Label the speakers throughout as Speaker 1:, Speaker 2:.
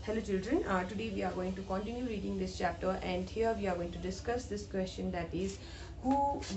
Speaker 1: Hello children, today we are going to continue reading this chapter and here we are going to discuss this question, that is who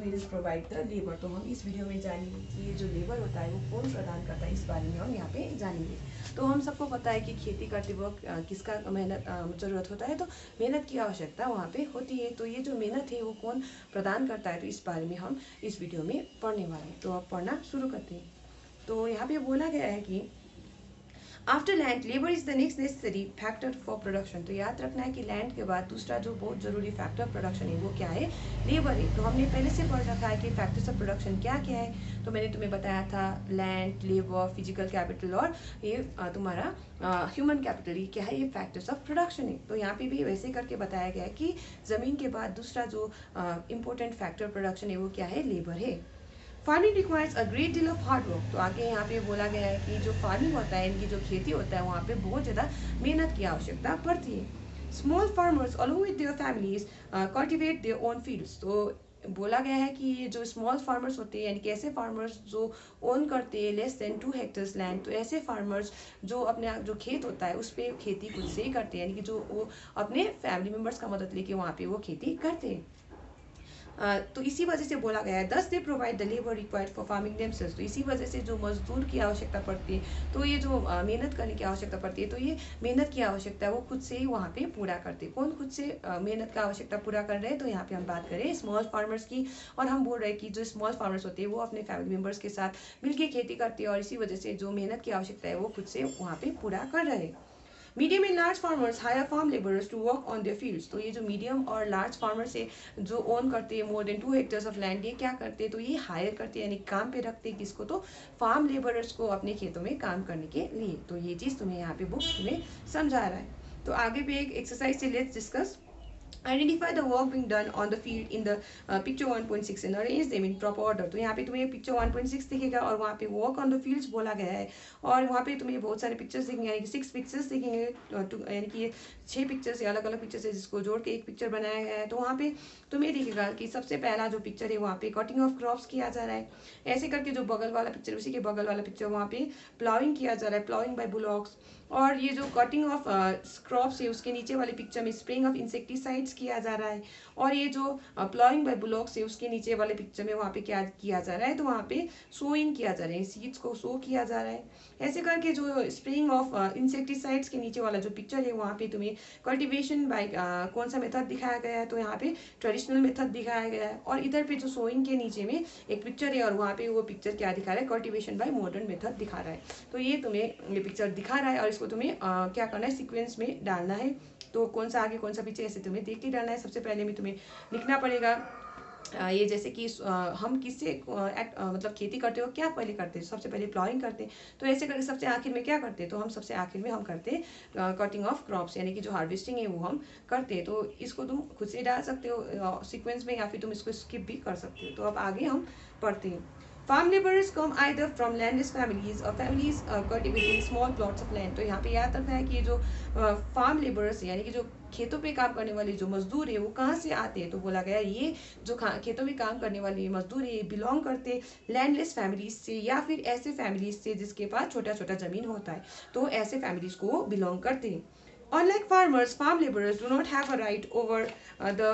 Speaker 1: will provide the labor। तो हम इस video में जानेंगे कि ये जो labour होता है वो कौन प्रदान करता है, इस बारे में हम यहाँ पे जानेंगे। तो हम सबको पता है कि खेती करते वक्त किसका मेहनत ज़रूरत होता है, तो मेहनत की आवश्यकता वहाँ पे होती है। तो ये जो मेहनत है वो कौन प्रदान करता है, तो इस बारे में हम इस वीडियो में पढ़ने वाले हैं। तो अब पढ़ना शुरू करते हैं। तो यहाँ पे बोला गया है कि after land labour is the next necessary factor for production. तो याद रखना है कि लैंड के बाद दूसरा जो बहुत जरूरी फैक्टर प्रोडक्शन है वो क्या है, लेबर है। तो हमने पहले से पढ़ रखा है कि फैक्टर्स ऑफ प्रोडक्शन क्या क्या है। तो मैंने तुम्हें बताया था लैंड, लेबर, फिजिकल कैपिटल और ये तुम्हारा ह्यूमन कैपिटल, ये क्या है, ये फैक्टर्स ऑफ प्रोडक्शन है। तो यहाँ पे भी वैसे करके बताया गया है कि जमीन के बाद दूसरा जो इम्पोर्टेंट फैक्टर प्रोडक्शन है वो क्या है, लेबर है। Farming requires a great deal of hard work. तो आगे यहाँ पे बोला गया है कि जो फार्मिंग होता है, इनकी जो खेती होता है, वहाँ पे बहुत ज़्यादा मेहनत की आवश्यकता पड़ती है। Small farmers along with their families cultivate their own fields. तो बोला गया है कि ये जो स्मॉल फार्मर्स होते हैं, यानी कि ऐसे फार्मर्स जो ओन करते हैं लेस देन 2 हेक्टर्स लैंड, तो ऐसे फार्मर्स जो अपने जो खेत होता है उस पर खेती खुद से ही करते हैं, यानी कि जो वो अपने फैमिली मेम्बर्स का मदद लेके वहाँ पे वो खेती करते हैं। तो इसी वजह से बोला गया है दस they provide the labour required for farming themselves. तो इसी वजह से जो मजदूर की आवश्यकता पड़ती है, तो ये जो मेहनत करने की आवश्यकता पड़ती है, तो ये मेहनत की आवश्यकता है वो खुद से ही वहाँ पे पूरा करते हैं। कौन खुद से मेहनत का आवश्यकता पूरा कर रहे हैं, तो यहाँ पे हम बात करें स्मॉल फार्मर्स की। और हम बोल रहे हैं कि जो स्मॉल फार्मर्स होते हैं वो अपने फैमिली मेम्बर्स के साथ मिलकर खेती करते हैं और इसी वजह से जो मेहनत की आवश्यकता है वो खुद से वहाँ पे पूरा कर रहे हैं। Medium and large farmers hire farm labourers to work on their fields. तो ये जो मीडियम और लार्ज फार्मर्स है जो ओन करते हैं more than 2 hectares of land, ये क्या करते हैं, तो ये हायर करते हैं, यानी काम पे रखते हैं किसको, तो फार्म लेबरर्स को अपने खेतों में काम करने के लिए। तो ये चीज़ तुम्हें यहाँ पे बुक तुम्हें समझा रहा है। तो आगे भी एक एक्सरसाइज से let's discuss. Identify the work being done on the field in the picture 1.6 and arrange them in proper order। तो यहाँ पे तुम्हें पिक्चर 1.6 दिखेगा और वहाँ पे वर्क ऑन द फील्ड्स बोला गया है और वहाँ पे तुम्हें बहुत सारे पिक्चर्स दिखेंगे, यानी कि 6 पिक्चर्स दिखेंगे, यानी कि ये 6 पिक्चर्स अलग अलग पिक्चर्स है जिसको जोड़ के एक पिक्चर बनाया गया है। तो वहाँ पे तुम्हें दिखेगा कि सबसे पहला जो पिक्चर है वहाँ पे कटिंग ऑफ क्रॉप्स किया जा रहा है। ऐसे करके जो बगल वाला पिक्चर, उसी के बगल वाला पिक्चर वहाँ पे प्लाउइंग किया जा रहा है, प्लाउइंग बाय बुलॉक्स। और ये जो कटिंग ऑफ क्रॉप्स है उसके नीचे वाले पिक्चर में स्प्रेइंग ऑफ इंसेक्टिसाइड्स किया जा रहा है। और ये जो प्लाइंग बाय बुलॉक्स है उसके नीचे वाले पिक्चर में वहाँ पे क्या किया जा रहा है, तो वहाँ पे सोइंग किया जा रहा है, सीड्स को सो किया जा रहा है। ऐसे करके जो स्प्रेइंग ऑफ इंसेक्टिसाइड्स के नीचे वाला जो पिक्चर है वहाँ पे तुम्हें कल्टिवेशन बाय कौन सा मेथड दिखाया गया है, तो यहाँ पे ट्रेडिशनल मेथड दिखाया गया है। और इधर पे जो सोइंग के नीचे में एक पिक्चर है और वहाँ पे वो पिक्चर क्या दिखा रहा है, कल्टिवेशन बाय मॉडर्न मेथड दिखा रहा है। तो ये तुम्हें ये पिक्चर दिखा रहा है और इसको तुम्हें क्या करना है, सीक्वेंस में डालना है। तो कौन सा आगे कौन सा पीछे ऐसे तुम्हें देख के डालना है। सबसे पहले में तुम्हें लिखना पड़ेगा ये जैसे कि हम किससे मतलब खेती करते हो क्या पहले करते हैं, सबसे पहले प्लॉइंग करते हैं। तो ऐसे करके सबसे आखिर में क्या करते हैं, तो हम सबसे आखिर में हम करते हैं कटिंग ऑफ क्रॉप्स, यानी कि जो हार्वेस्टिंग है वो हम करते हैं। तो इसको तुम खुद से डाल सकते हो सीक्वेंस में या फिर तुम इसको स्किप भी कर सकते हो। तो अब आगे हम पढ़ते हैं। Farm labourers come either from landless families और families cultivating small plots of land. तो यहाँ पे याद रखना है कि जो फार्म लेबरर्स यानी कि जो खेतों पे काम करने वाले जो मजदूर है वो कहाँ से आते हैं, तो बोला गया ये जो खेतों में काम करने वाले मजदूर है ये बिलोंग करते लैंडलेस फैमिलीज से या फिर ऐसे फैमिलीज से जिसके पास छोटा छोटा जमीन होता है, तो ऐसे फैमिलीज को बिलोंग करते हैं। Unlike farmers, farm laborers do not have a right over the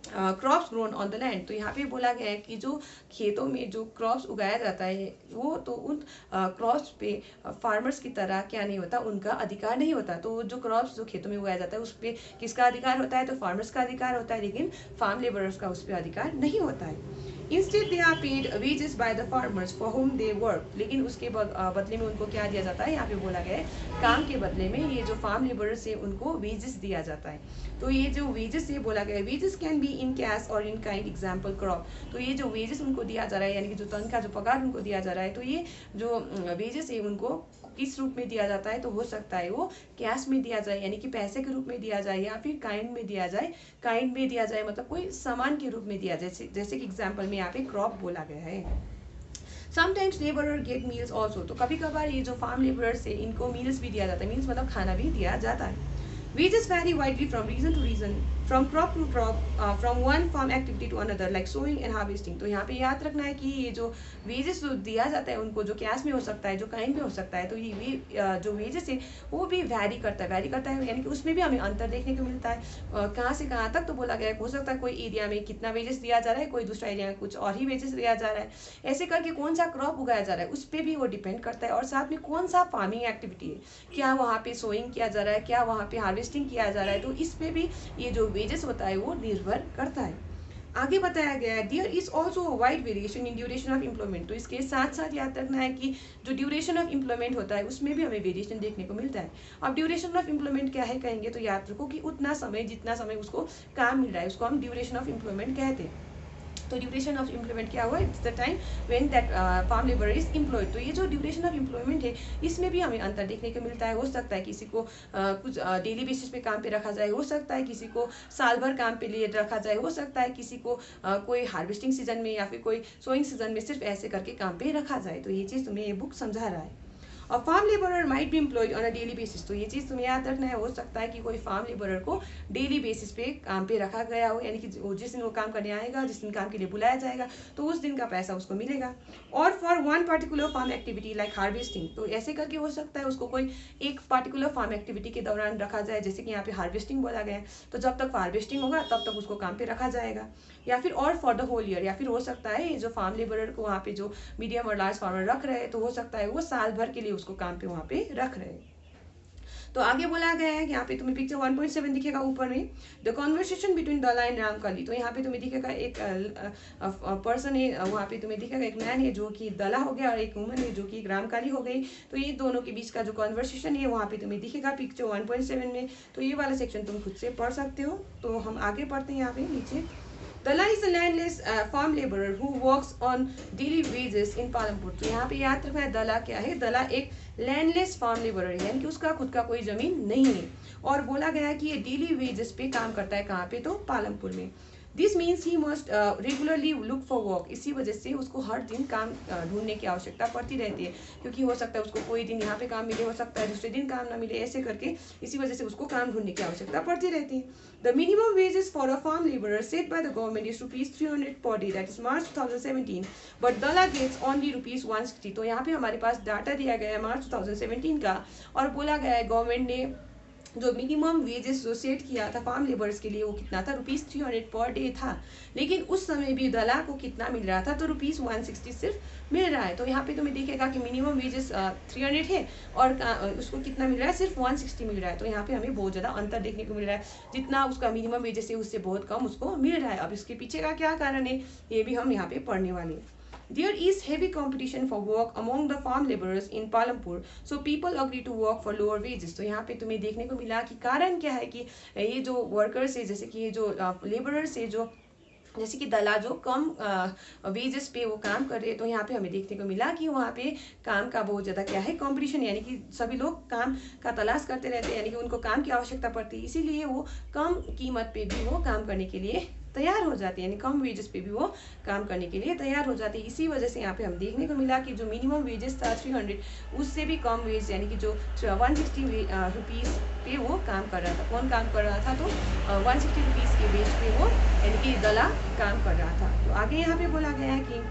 Speaker 1: crops grown on the land. तो यहाँ पे बोला गया है कि जो खेतों में जो क्रॉप्स उगाया जाता है वो तो उन क्रॉप्स पे फार्मर्स की तरह क्या नहीं होता, उनका अधिकार नहीं होता। तो जो क्रॉप्स जो खेतों में उगाया जाता है उस पर किसका अधिकार होता है, तो फार्मर्स का अधिकार होता है, लेकिन फार्म लेबरर्स का उस पर अधिकार नहीं होता है। Instead they are paid wages by the farmers for whom they work. लेकिन उसके बदले में उनको क्या दिया जाता है, यहाँ पे बोला गया है काम के बदले में ये जो फार्म लेबरर्स है उनको वेजेस दिया जाता है। तो ये जो वेजेस है बोला गया है wages can be in cash और इन काइंड, एग्जाम्पल क्रॉप। तो ये जो वेजेस उनको दिया जा रहा है यानी कि जो तनख्वाह जो पगार उनको दिया जा रहा है, तो ये जो वेजेस है उनको किस रूप में दिया जाता है, तो हो सकता है वो कैश में दिया जाए यानी कि पैसे के रूप में दिया जाए या फिर काइंड में दिया जाए। काइंड में दिया जाए मतलब कोई सामान के रूप में दिया जाए, जैसे कि एग्जाम्पल में यहाँ पे क्रॉप बोला गया है। Sometimes labourer get meals also. तो कभी कभार ये जो फार्म लेबरर्स है इनको मील्स भी दिया जाता है, मील्स मतलब खाना भी दिया जाता है। Wages vary widely from region to region from crop to crop, from one farm activity to another like sowing and harvesting. तो यहाँ पे याद रखना है कि ये जो वेजेस दिया जाता है उनको, जो कैश में हो सकता है, जो काइंड में हो सकता है, तो ये जो वेजेस है वो भी वैरी करता है यानी कि उसमें भी हमें अंतर देखने को मिलता है। कहाँ से कहाँ तक, तो बोला गया है हो सकता है कोई एरिया में कितना वेजेस दिया जा रहा है, कोई दूसरा एरिया में कुछ और ही वेजेस दिया जा रहा है। ऐसे करके कौन सा क्रॉप उगाया जा रहा है उस पर भी वो डिपेंड करता है, और साथ में कौन सा फार्मिंग एक्टिविटी है, क्या वहाँ पे सोइंग किया जा रहा है, क्या वहाँ पे हार्वेस्टिंग किया जा रहा है, तो इस पे भी ये जो वेजेस होता है वो निर्भर करता है। आगे बताया गया है there is also wide variation in duration of employment. तो इसके साथ साथ याद रखना है कि जो ड्यूरेशन ऑफ एम्प्लॉयमेंट होता है उसमें भी हमें वेरिएशन देखने को मिलता है। अब ड्यूरेशन ऑफ एम्प्लॉयमेंट क्या है कहेंगे तो याद रखो कि उतना समय, जितना समय उसको काम मिल रहा है उसको हम ड्यूरेशन ऑफ एम्प्लॉयमेंट कहते हैं। तो ड्यूरेशन ऑफ एम्प्लॉयमेंट क्या हुआ, it's the time when that farm labour is employed. तो ये जो ड्यूरेशन ऑफ एम्प्लॉयमेंट है इसमें भी हमें अंतर देखने को मिलता है। हो सकता है किसी को कुछ डेली बेसिस पे काम पे रखा जाए, हो सकता है किसी को साल भर काम पे लिए रखा जाए, हो सकता है किसी को कोई हार्वेस्टिंग सीजन में या फिर कोई सोइंग सीजन में सिर्फ ऐसे करके काम पे रखा जाए। तो ये चीज़ तुम्हें ये बुक समझा रहा है। और farm labourer might be employed on a daily basis. तो ये चीज़ तुम्हें याद रखना है, हो सकता है कि कोई फार्म लेबरर को डेली बेसिस पे काम पे रखा गया हो, यानी कि जिस दिन वो काम करने आएगा, जिस दिन काम के लिए बुलाया जाएगा तो उस दिन का पैसा उसको मिलेगा। और for one particular farm activity like harvesting. तो ऐसे करके हो सकता है उसको कोई एक पर्टिकुलर फार्म एक्टिविटी के दौरान रखा जाए, जैसे कि यहाँ पे हार्वेस्टिंग बोला गया है, तो जब तक हार्वेस्टिंग होगा तब तक उसको काम पे रखा जाएगा। या फिर और फॉर द होल ईयर, या फिर हो सकता है ये जो फार्म लेबरर को वहाँ पे जो मीडियम और लार्ज फार्मर रख रहे हैं तो हो सकता है वो साल भर के लिए उसको काम पे वहाँ पे रख रहे हैं। तो आगे बोला गया है कि यहाँ पे तुम्हें पिक्चर 1.7 दिखेगा ऊपर में, द कॉन्वर्सेशन बिटवीन दला एंड रामकली। तो यहाँ पे तुम्हें दिखेगा एक पर्सन है, वहाँ पे तुम्हें दिखेगा एक मैन है जो कि दला हो गया और एक वुमन है जो कि रामकाली हो गई। तो ये दोनों के बीच का जो कॉन्वर्सेशन है वहाँ पे तुम्हें दिखेगा पिक्चर 1.7 में। तो ये वाला सेक्शन तुम खुद से पढ़ सकते हो। तो हम आगे पढ़ते हैं यहाँ पे नीचे। Dalla is a landless farm laborer who works on daily wages in Palampur। तो यहाँ पे याद रखना है दला क्या है, दला एक लैंडलेस फार्म लेबरर है, यानी कि उसका खुद का कोई जमीन नहीं है। और बोला गया है कि ये डेली वेजेस पे काम करता है, कहाँ पे, तो पालमपुर में। This means he must regularly look for work. इसी वजह से उसको हर दिन काम ढूंढने की आवश्यकता पड़ती रहती है, क्योंकि हो सकता है उसको कोई दिन यहाँ पे काम मिले, हो सकता है दूसरे दिन काम ना मिले, ऐसे करके इसी वजह से उसको काम ढूंढने की आवश्यकता पड़ती रहती है। The minimum wages for a farm laborer set by the government is rupees 300 per day, that is March 2017, but Dalla gets only rupees 160। तो यहाँ पे हमारे पास डाटा दिया गया है मार्च 2017 का, और बोला गया है गवर्नमेंट ने जो मिनिमम वेजेस जो सेट किया था फार्म लेबर्स के लिए वो कितना था, रुपीज़ 300 पर डे था। लेकिन उस समय भी दला को कितना मिल रहा था, तो रुपीज़ 160 सिर्फ मिल रहा है। तो यहाँ पे तुम्हें दिखेगा कि मिनिमम वेजेस 300 है और उसको कितना मिल रहा है, सिर्फ 160 मिल रहा है। तो यहाँ पे हमें बहुत ज़्यादा अंतर देखने को मिल रहा है, जितना उसका मिनिमम वेजेस है उससे बहुत कम उसको मिल रहा है। अब इसके पीछे का क्या कारण है ये भी हम यहाँ पे पढ़ने वाले हैं। There is heavy competition for work among the farm laborers in Palampur, so people agree to work for lower wages। तो यहाँ पे तुम्हें देखने को मिला कि कारण क्या है कि ये जो वर्कर्स है, जैसे कि ये जो लेबरर्स है, जो जैसे कि दला जो कम वेजेस पे वो काम कर रहे हैं, तो यहाँ पे हमें देखने को मिला कि वहाँ पे काम का बहुत ज़्यादा क्या है, कंपटीशन, यानी कि सभी लोग काम का तलाश करते रहते हैं, यानी कि उनको काम की आवश्यकता पड़ती है, इसीलिए वो कम कीमत पे भी वो काम करने के लिए तैयार हो जाते हैं, यानी कम वेजेस पे भी वो काम करने के लिए तैयार हो जाते हैं। इसी वजह से यहाँ पे हम देखने को मिला कि जो मिनिमम वेजेस था 300, उससे भी कम वेज, यानी कि जो 160 रुपीज़ पे वो काम कर रहा था। कौन काम कर रहा था, तो 160 रुपीज़ के वेज पे वो, यानी कि दला काम कर रहा था। तो आगे यहाँ पे बोला गया है कि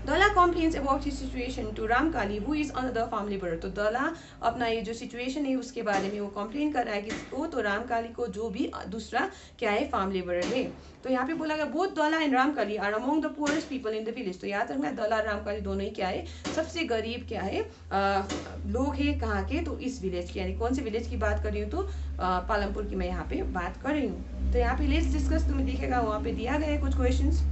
Speaker 1: दला complains about his situation to रामकाली who is another farm laborer। तो दला अपना ये जो सिचुएशन है उसके बारे में वो कंप्लेन कर रहा है कि वो तो रामकाली को जो भी दूसरा क्या है फार्म लेबरर है। तो यहाँ पे बोला गया both Dala and Ramkali are among the poorest people in the village. तो याद रखना दला और रामकाली दोनों ही क्या है, सबसे गरीब क्या है लोग है, कहाँ के, तो इस विलेज के, यानी कौन से विलेज की बात कर रही हूँ, तो पालमपुर की मैं यहाँ पे बात कर रही हूँ। तो यहाँ पे लेट्स डिस्कस तुम्हें दिखेगा, वहाँ पे दिया गया है कुछ questions.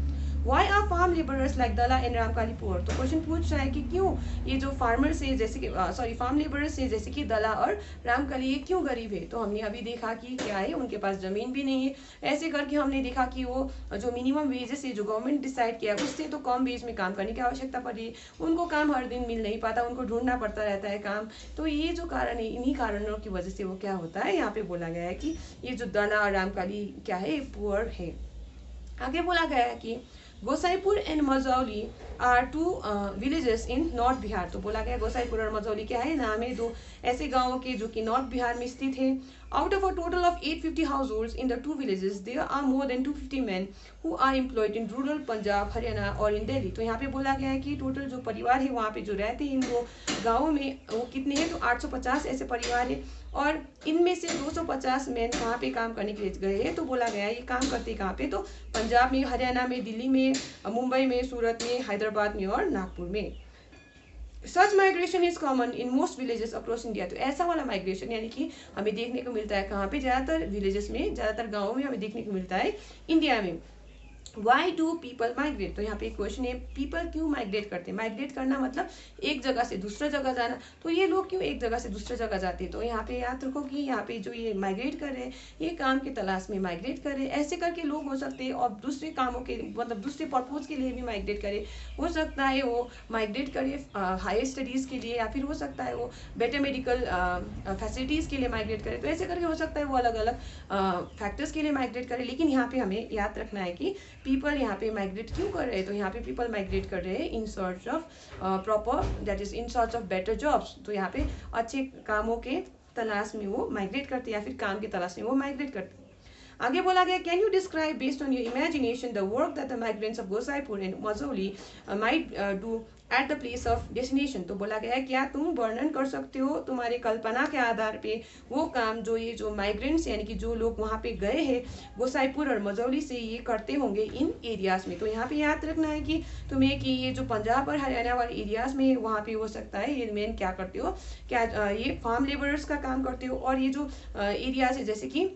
Speaker 1: Why are farm laborers like Dala and Ramkali poor? तो क्वेश्चन पूछ रहा है कि क्यों ये जो फार्मर्स है, जैसे कि फार्म लेबरर्स है जैसे कि दला और रामकली, ये क्यों गरीब है। तो हमने अभी देखा कि क्या है, उनके पास जमीन भी नहीं है। ऐसे करके हमने देखा कि वो जो मिनिमम वेजेस है जो गवर्नमेंट डिसाइड किया उससे तो कम वेज में काम करने की आवश्यकता पड़ी, उनको काम हर दिन मिल नहीं पाता, उनको ढूंढना पड़ता रहता है काम। तो ये जो कारण है, इन्हीं कारणों की वजह से वो क्या होता है, यहाँ पे बोला गया है कि ये जो दला और रामकली क्या है, पुअर है। आगे बोला गया है कि Gosaipur and Majhauli are two villages in north Bihar. तो बोला गया गोसाईपुर और मझौली क्या है, नाम है दो ऐसे गांवों के जो कि नॉर्थ बिहार में स्थित है। Out of a total of 850 households in the two villages there are more than 250 men who are employed in rural Punjab, Haryana और इन दिल्ली। तो यहाँ पे बोला गया है कि टोटल जो परिवार है वहाँ पे जो रहते हैं इन दो गाँवों में वो कितने हैं, तो 850 ऐसे परिवार है और इनमें से 250 मैन कहाँ पे काम करने के लिए गए हैं। तो बोला गया है ये काम करते कहाँ पे, तो पंजाब में, हरियाणा में, दिल्ली में, मुंबई में, सूरत में, हैदराबाद में और नागपुर में। Such migration is common in most villages across India. तो ऐसा वाला माइग्रेशन यानी कि हमें देखने को मिलता है कहाँ पे, ज़्यादातर विलेजेस में, ज़्यादातर गाँवों में हमें देखने को मिलता है इंडिया में। Why do people migrate. तो यहाँ पे एक क्वेश्चन है, पीपल क्यों माइग्रेट करते हैं। माइग्रेट करना मतलब एक जगह से दूसरा जगह जाना। तो ये लोग क्यों एक जगह से दूसरे जगह जाते हैं, तो यहाँ पे याद रखो कि यहाँ पे जो ये माइग्रेट कर रहे हैं ये काम की तलाश में माइग्रेट कर रहे हैं। ऐसे करके लोग हो सकते हैं और दूसरे कामों के मतलब दूसरे पर्पज के लिए भी माइग्रेट करे। हो सकता है वो माइग्रेट करे हायर स्टडीज़ के लिए, या फिर हो सकता है वो बेटर मेडिकल फैसिलिटीज़ के लिए माइग्रेट करे। तो ऐसे करके हो सकता है वो अलग अलग फैक्टर्स के लिए माइग्रेट करे। लेकिन यहाँ पे हमें याद रखना है कि पीपल यहाँ पे माइग्रेट क्यों कर रहे हैं। तो यहाँ पे पीपल माइग्रेट कर रहे हैं in search of proper, that is in search of better jobs. तो यहाँ पे अच्छे कामों के तलाश में वो माइग्रेट करते हैं या फिर काम की तलाश में वो माइग्रेट करते हैं। आगे बोला गया, can you describe based on your imagination the work that the migrants of Gosaipur and Majhauli might do at the place of destination. तो बोला गया है क्या तुम वर्णन कर सकते हो तुम्हारे कल्पना के आधार पे वो काम जो ये जो माइग्रेंट्स यानी कि जो लोग वहाँ पे गए हैं गोसाईपुर और मझौली से ये करते होंगे इन एरियाज में। तो यहाँ पे याद रखना है कि तुम्हें कि ये जो पंजाब और हरियाणा वाले एरियाज में वहाँ पे हो सकता है ये मेन क्या करते हो, क्या ये फार्म लेबरर्स का काम करते हो। और ये जो एरियाज है जैसे कि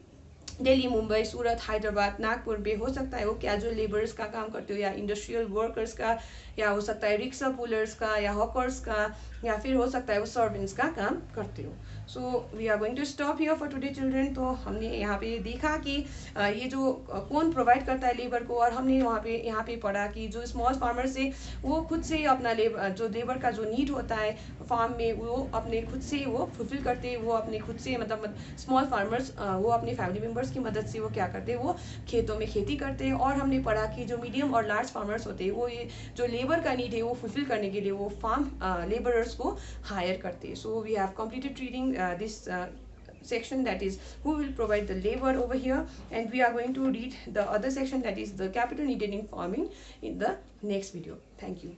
Speaker 1: दिल्ली, मुंबई, सूरत, हैदराबाद, नागपुर में हो सकता है वो कैजुअल लेबर्स का काम करते हो या इंडस्ट्रियल वर्कर्स का, या हो सकता है रिक्शा पुलर्स का या हॉकर्स का, या फिर हो सकता है वो सर्वेंट्स का काम करते हो। So we are going to stop here for today children. तो हमने यहाँ पे देखा कि ये जो कौन प्रोवाइड करता है लेबर को, और हमने यहाँ पे पढ़ा कि जो स्मॉल फार्मर्स है वो खुद से अपना जो लेबर का जो नीड होता है फार्म में वो अपने खुद से वो फुलफिल करते हैं। वो अपने खुद से मतलब स्मॉल फार्मर्स वो अपने फैमिली मेम्बर्स की मदद से वो क्या करते हैं, वो खेतों में खेती करते हैं। और हमने पढ़ा कि जो मीडियम और लार्ज फार्मर्स होते हैं वो ये जो लेबर का नीड है वो फुलफिल करने के लिए वो फार्म लेबरर्स को हायर करते हैं। So we have completed reading this section, that is who will provide the labor over here, and we are going to read the other section, that is the capital needed in farming, in the next video. Thank you.